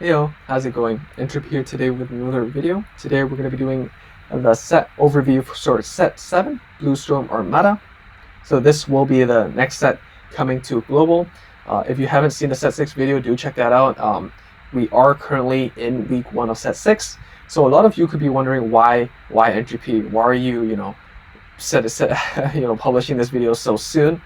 Heyo, how's it going? Interp here today with another video. Today we're going to be doing the set overview for set 7, Blue Storm Armada. So this will be the next set coming to global. If you haven't seen the set 6 video, do check that out. We are currently in week 1 of set 6. So a lot of you could be wondering why Entropy? Why are you, publishing this video so soon?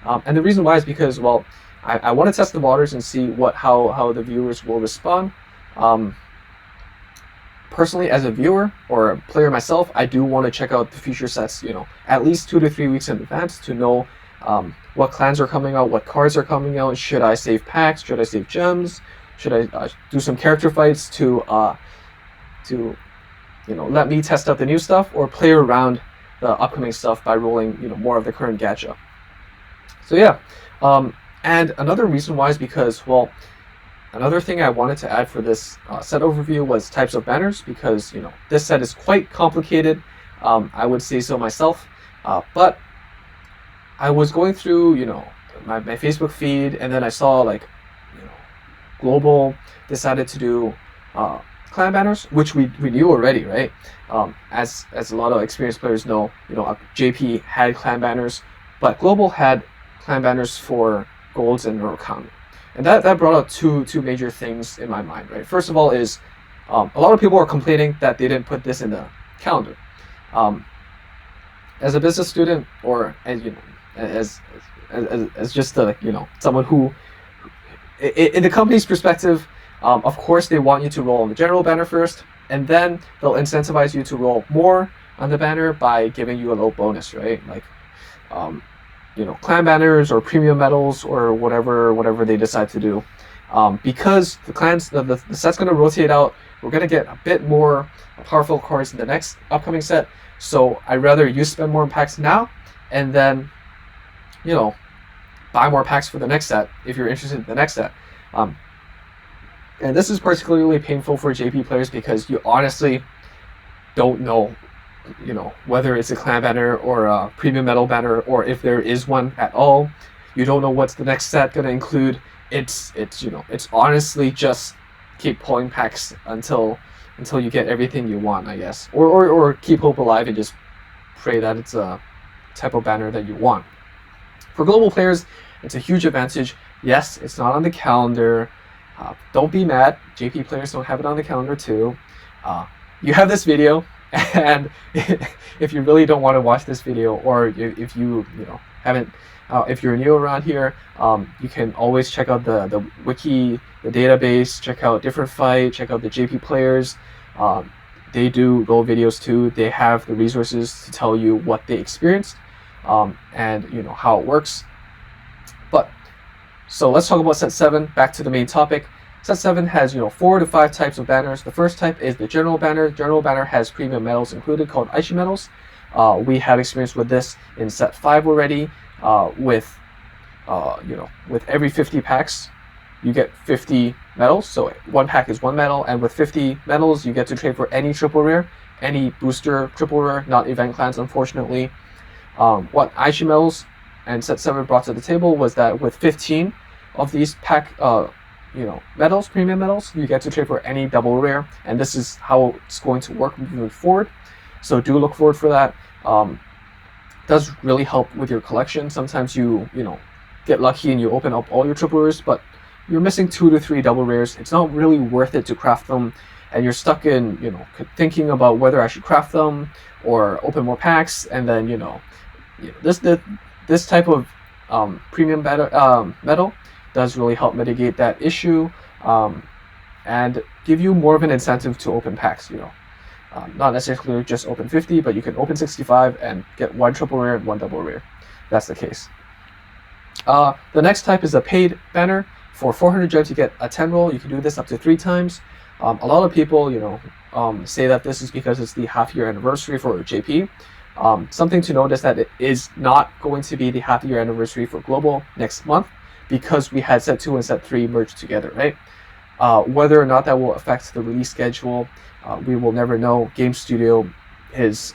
And the reason why is because, well, I want to test the waters and see how the viewers will respond. Personally, as a viewer or a player myself, I do want to check out the future sets, at least 2 to 3 weeks in advance to know what clans are coming out, what cards are coming out. Should I save packs? Should I save gems? Should I do some character fights to let me test out the new stuff, or play around the upcoming stuff by rolling more of the current gacha? So yeah. And another reason why is because, well, another thing I wanted to add for this set overview was types of banners, because this set is quite complicated. I would say so myself, but I was going through my Facebook feed, and then I saw Global decided to do clan banners, which we knew already, right? As a lot of experienced players know, JP had clan banners, but Global had clan banners for golds and Murakami. And that brought up two major things in my mind, right? First of all is a lot of people are complaining that they didn't put this in the calendar. As a business student, or as just someone who, in the company's perspective, of course they want you to roll on the general banner first, and then they'll incentivize you to roll more on the banner by giving you a little bonus, right? Clan banners or premium medals or whatever they decide to do. Because the set's going to rotate out, we're going to get a bit more powerful cards in the next upcoming set. So I'd rather you spend more packs now, and then, buy more packs for the next set if you're interested in the next set. And this is particularly painful for JP players because you honestly don't know whether it's a clan banner or a premium medal banner, or if there is one at all. You don't know what's the next set going to include. It's honestly just keep pulling packs until you get everything you want, I guess, or keep hope alive and just pray that it's a type of banner that you want. For global players, it's a huge advantage. Yes, it's not on the calendar. Don't be mad. JP players don't have it on the calendar too. You have this video. And if you really don't want to watch this video, or if you haven't, if you're new around here, you can always check out the wiki, the database, check out different fight, check out the JP players. They do roll videos too. They have the resources to tell you what they experienced, and how it works. But so let's talk about set 7. Back to the main topic. Set 7 has 4 to 5 types of banners. The first type is the general banner. General banner has premium medals included called Aichi medals. We have experience with this in set 5 already. With every 50 packs, you get 50 medals. So one pack is 1 medal, and with 50 medals, you get to trade for any triple rare, any booster triple rare, not event clans, unfortunately. What Aichi medals and set 7 brought to the table was that with 15 of these pack medals, premium medals, you get to trade for any double rare, and this is how it's going to work moving forward. So do look forward for that. Does really help with your collection. Sometimes you get lucky and you open up all your triple rares, but you're missing 2 to 3 double rares. It's not really worth it to craft them, and you're stuck in thinking about whether I should craft them or open more packs. And then this type of premium medal does really help mitigate that issue, and give you more of an incentive to open packs. Not necessarily just open 50, but you can open 65 and get 1 triple rare and 1 double rare. That's the case. The next type is a paid banner. For 400 gems, you get a 10 roll. You can do this up to 3 times. A lot of people, say that this is because it's the half-year anniversary for JP. Something to note is that it is not going to be the half-year anniversary for Global next month, because we had set 2 and set 3 merged together, right? Whether or not that will affect the release schedule, we will never know. Game Studio is,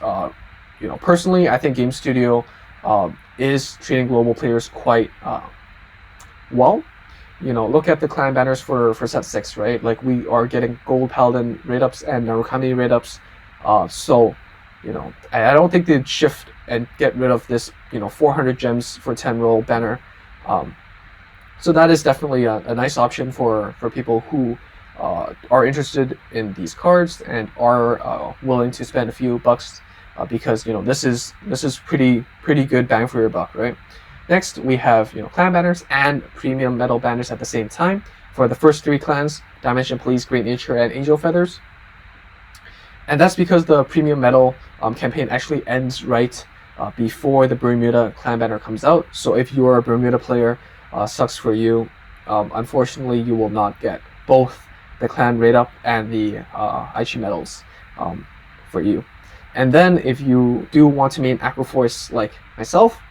personally, I think Game Studio is treating global players quite well. look at the clan banners for set 6, right? Like, we are getting gold paladin rate ups and Narukami rate ups. So, I don't think they'd shift and get rid of this, 400 gems for 10 roll banner. So that is definitely a nice option for people who are interested in these cards and are willing to spend a few bucks, because this is pretty good bang for your buck, right? Next, we have clan banners and premium metal banners at the same time for the first 3 clans: Dimension Police, Great Nature, and Angel Feathers. And that's because the premium metal campaign actually ends right before the Bermuda clan banner comes out. So if you are a Bermuda player, sucks for you. Unfortunately, you will not get both the clan rate up and the Aichi medals for you. And then if you do want to main Aqua Force like myself,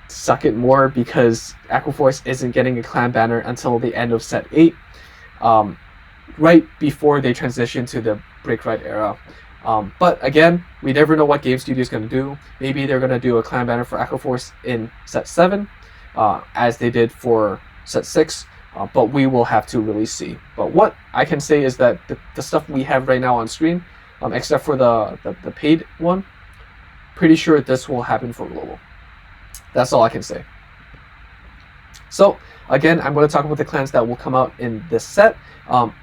suck it more, because Aqua Force isn't getting a clan banner until the end of set 8, right before they transition to the Break Ride era. But again, we never know what Game Studio is going to do. Maybe they're going to do a clan banner for Aqua Force in set 7, as they did for set 6, but we will have to really see. But what I can say is that the stuff we have right now on screen, except for the paid one, pretty sure this will happen for global. That's all I can say. So again, I'm going to talk about the clans that will come out in this set.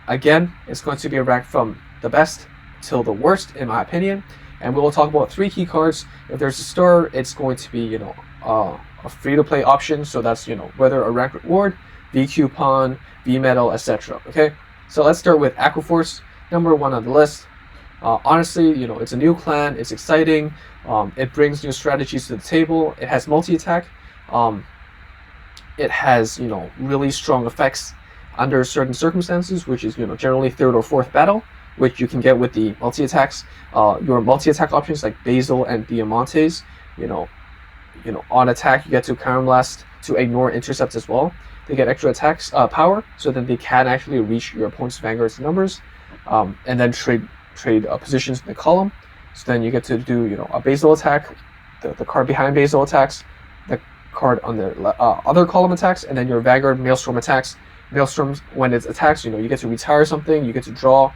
Again, it's going to be ranked from the best till the worst, in my opinion. And we will talk about 3 key cards. If there's a star, it's going to be a free-to-play option. So that's whether a rank reward, V coupon, V medal, etc. Okay. So let's start with Aqua Force, number 1 on the list. Honestly, it's a new clan. It's exciting. It brings new strategies to the table. It has multi-attack. It has really strong effects under certain circumstances, which is generally 3rd or 4th battle, which you can get with the multi-attacks. Your multi-attack options like Basil and Diamantes, on attack you get to Counterblast to ignore intercepts as well. They get extra attacks power, so that they can actually reach your opponent's Vanguard's numbers, and then trade positions in the column. So then you get to do a Basil attack, the card behind Basil attacks, the card on the other column attacks, and then your Vanguard Maelstrom attacks. Maelstrom, when it attacks, you get to retire something, you get to draw,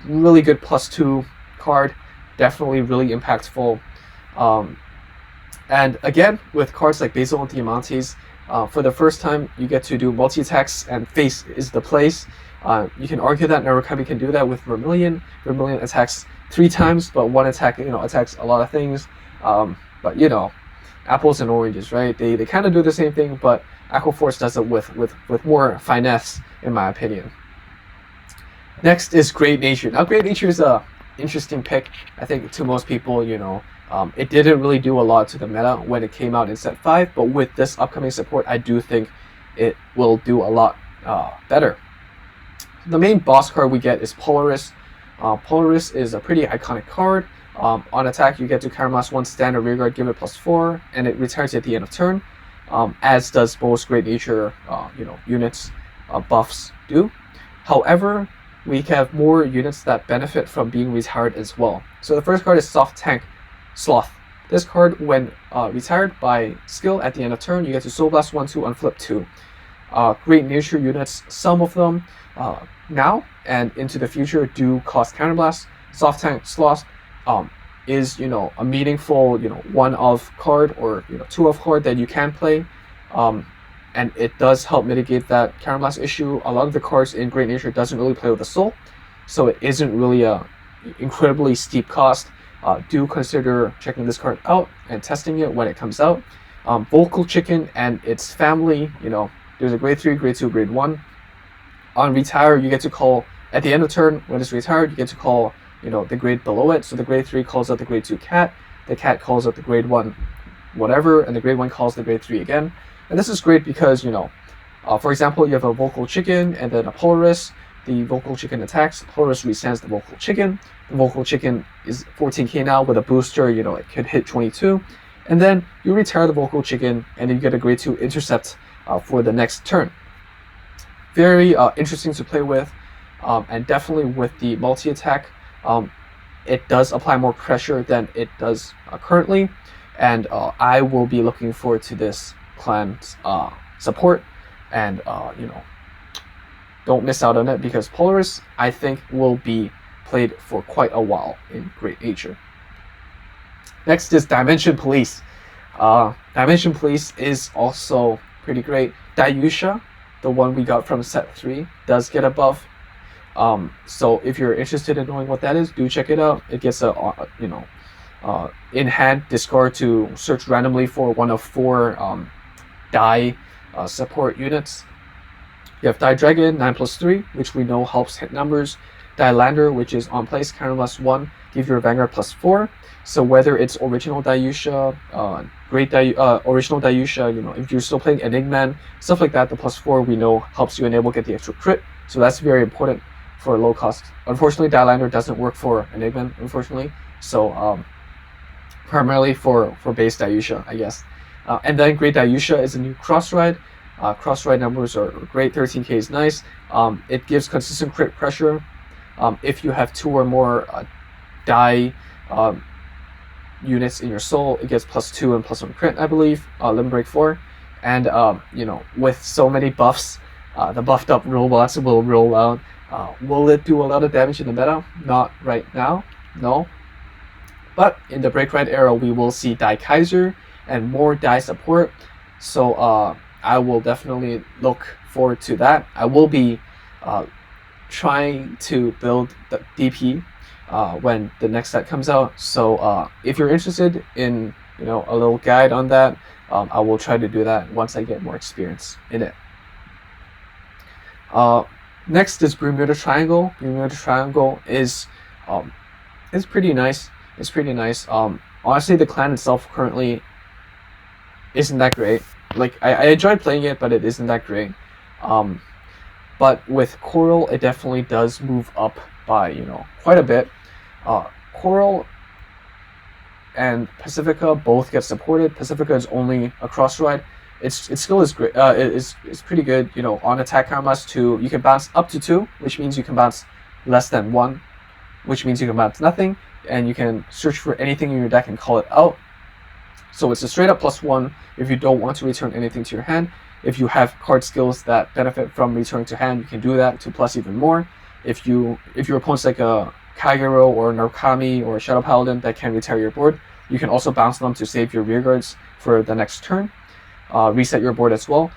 really good +2 card, definitely really impactful. And again, with cards like Basil and Diamantes, for the first time, you get to do multi-attacks, and face is the place. You can argue that Narukami can do that with Vermilion. Vermilion attacks 3 times, but 1 attack, attacks a lot of things. But apples and oranges, right? They kind of do the same thing, but Aqua Force does it with more finesse, in my opinion. Next is Great Nature. Now, Great Nature is a interesting pick, I think, to most people. It didn't really do a lot to the meta when it came out in set 5, but with this upcoming support, I do think it will do a lot better. The main boss card we get is Polaris. Polaris is a pretty iconic card. On attack, you get to counterblast 1 standard rearguard, give it +4, and it returns at the end of turn, as does most Great Nature units buffs do. However, we have more units that benefit from being retired as well. So the first card is Soft Tank Sloth. This card, when retired by skill at the end of turn, you get to Soul Blast 1/2 on flip 2. Great Nature units, some of them now and into the future, do cost counterblast. Soft Tank Sloth is a meaningful 1-of card or 2-of card that you can play, and it does help mitigate that counterblast issue. A lot of the cards in Great Nature doesn't really play with the soul, so it isn't really a incredibly steep cost. Do consider checking this card out and testing it when it comes out. Vocal Chicken and its family, there's a grade 3, grade 2, grade 1. On retire, you get to call at the end of turn. When it's retired, you get to call the grade below it. So the grade 3 calls out the grade 2 cat, the cat calls out the grade 1 whatever, and the grade 1 calls the grade 3 again. And this is great because for example, you have a Vocal Chicken and then a Polaris. The Vocal Chicken attacks, Polaris resends the Vocal Chicken. The Vocal Chicken is 14k now with a booster, it could hit 22. And then you retire the Vocal Chicken and then you get a grade 2 intercept for the next turn. Very interesting to play with, and definitely with the multi-attack, it does apply more pressure than it does currently, and I will be looking forward to this clan's support, and don't miss out on it, because Polaris, I think, will be played for quite a while in Great Asia. Next is Dimension Police. Dimension Police is also pretty great. Dayusha, the one we got from set 3, does get a buff. So if you're interested in knowing what that is, do check it out. It gets a in hand discard to search randomly for one of 4 die support units. You have Die Dragon 9+3, which we know helps hit numbers. Die Lander, which is on place, counter +1, give your Vanguard +4. So whether it's original Dayusha, original Dayusha, if you're still playing Enigman, stuff like that, the +4 we know helps you enable get the extra crit. So that's very important for low cost. Unfortunately, Die Lander doesn't work for Enigman, unfortunately. So primarily for base Dayusha, I guess. And then Great Dayusha is a new cross ride. Cross ride numbers are great. 13k is nice. It gives consistent crit pressure. If you have 2 or more die units in your soul, it gets +2 and +1 crit, I believe. Limit Break 4. And with so many buffs, the buffed up robots will roll out. Will it do a lot of damage in the meta? Not right now, no. But in the Break Ride era, we will see Die Kaiser and more die support. So I will definitely look forward to that. I will be trying to build the DP when the next set comes out. So if you're interested in a little guide on that, I will try to do that once I get more experience in it. Next is Bermuda Triangle. Bermuda Triangle is pretty nice. It's pretty nice. Honestly, the clan itself currently isn't that great. Like, I enjoyed playing it, but it isn't that great. But with Coral, it definitely does move up by quite a bit. Coral and Pacifica both get supported. Pacifica is only a cross ride. Its skill is great. Is pretty good. On attack count +2, you can bounce up to 2, which means you can bounce less than 1, which means you can bounce nothing, and you can search for anything in your deck and call it out. So it's a straight up +1 if you don't want to return anything to your hand. If you have card skills that benefit from returning to hand, you can do that to plus even more. If your opponent's like a Kagero or Narukami or Shadow Paladin that can retire your board, you can also bounce them to save your rear guards for the next turn. Reset your board as well.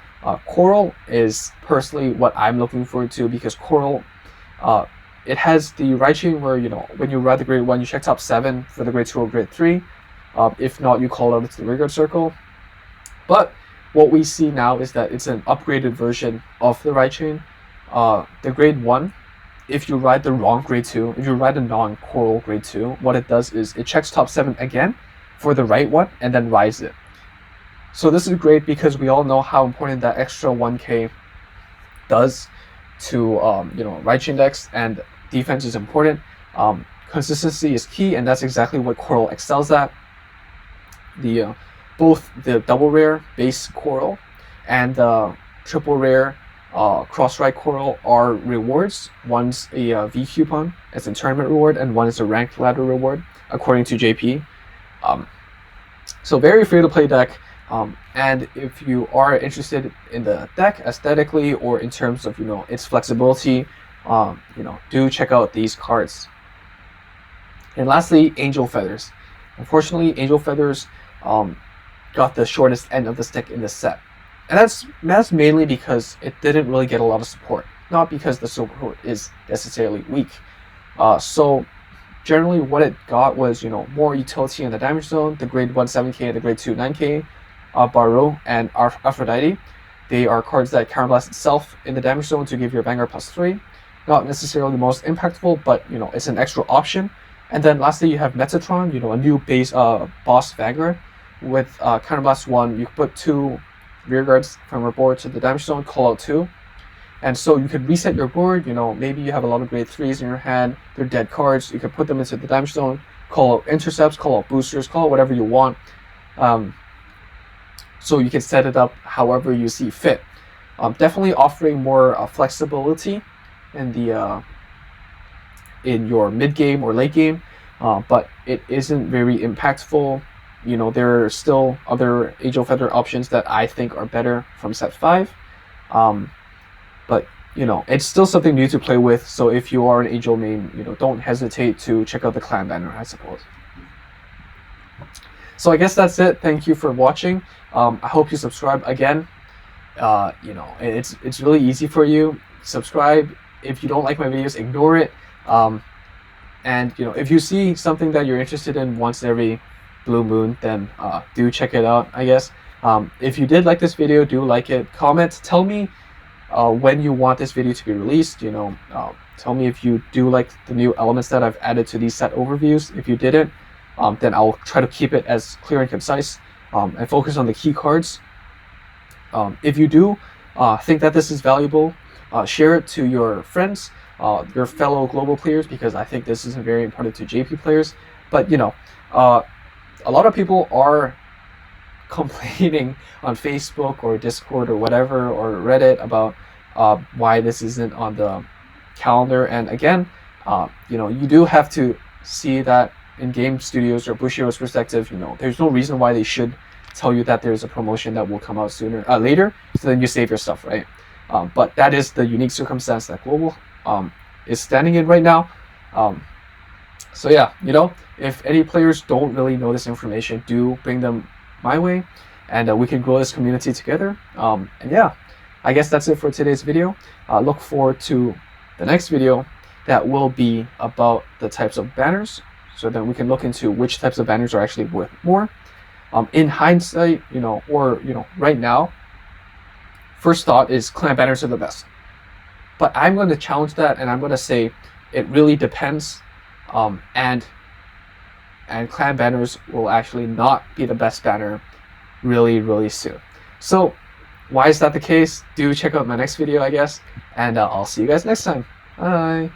Coral is personally what I'm looking forward to, because Coral, it has the ride chain where when you ride the grade 1, you check top 7 for the grade 2 or grade 3. If not, you call out into the rear guard circle. But what we see now is that it's an upgraded version of the ride chain. The grade 1, if you ride the wrong grade 2, if you ride a non-Coral grade 2, what it does is it checks top 7 again for the right one and then rides it. So this is great because we all know how important that extra 1k does to ride chain decks, and defense is important. Consistency is key, and that's exactly what Coral excels at. Both the double rare base Coral and the triple rare cross ride Coral are rewards. One's a V coupon as a tournament reward, and one is a ranked ladder reward, according to JP. So very free to play deck. And if you are interested in the deck aesthetically or in terms of its flexibility, do check out these cards. And lastly, Angel Feathers. Unfortunately, Angel Feathers got the shortest end of the stick in this set, and that's mainly because it didn't really get a lot of support, not because the support is necessarily weak. So generally what it got was more utility in the damage zone. The grade 1 7k and the grade 2 9k, Baru and Aphrodite, they are cards that counterblast itself in the damage zone to give your Vanguard +3. Not necessarily the most impactful, but it's an extra option. And then lastly, you have Metatron, a new base boss Vanguard with counterblast 1. You can put 2 rear guards from your board to the damage zone, call out 2, and so you could reset your board. Maybe you have a lot of grade 3s in your hand, they're dead cards, you could put them into the damage zone, call out intercepts, call out boosters, call out whatever you want. So you can set it up however you see fit. Definitely offering more flexibility in your mid game or late game, but it isn't very impactful you know, there are still other Age of Feather options that I think are better from set 5. But you know, it's still something new to play with, so if you are an Angel main, you know, don't hesitate to check out the clan banner, I suppose. So I guess that's it. Thank you for watching. I hope you subscribe again. You know, it's really easy for you. Subscribe. If you don't like my videos, ignore it. And you know, if you see something that you're interested in once every blue moon, then do check it out, I guess. If you did like this video, do like it. Comment. Tell me when you want this video to be released. You know, tell me if you do like the new elements that I've added to these set overviews. If you didn't, then I'll try to keep it as clear and concise, and focus on the key cards. If you do think that this is valuable, share it to your friends, your fellow global players, because I think this is very important to JP players. But you know, a lot of people are complaining on Facebook or Discord or whatever, or Reddit, about why this isn't on the calendar. And again, you know, you do have to see that in game studios or Bushiroad's perspective, you know, there's no reason why they should tell you that there's a promotion that will come out sooner, later, so then you save your stuff, right? But that is the unique circumstance that Global is standing in right now. So yeah, you know, if any players don't really know this information, do bring them my way, and we can grow this community together. And yeah, I guess that's it for today's video. Look forward to the next video that will be about the types of banners, so then we can look into which types of banners are actually worth more. In hindsight, you know, or you know, right now, first thought is clan banners are the best. But I'm going to challenge that, and I'm going to say it really depends. And clan banners will actually not be the best banner really soon. So why is that the case? Do check out my next video, I guess, and I'll see you guys next time. Bye.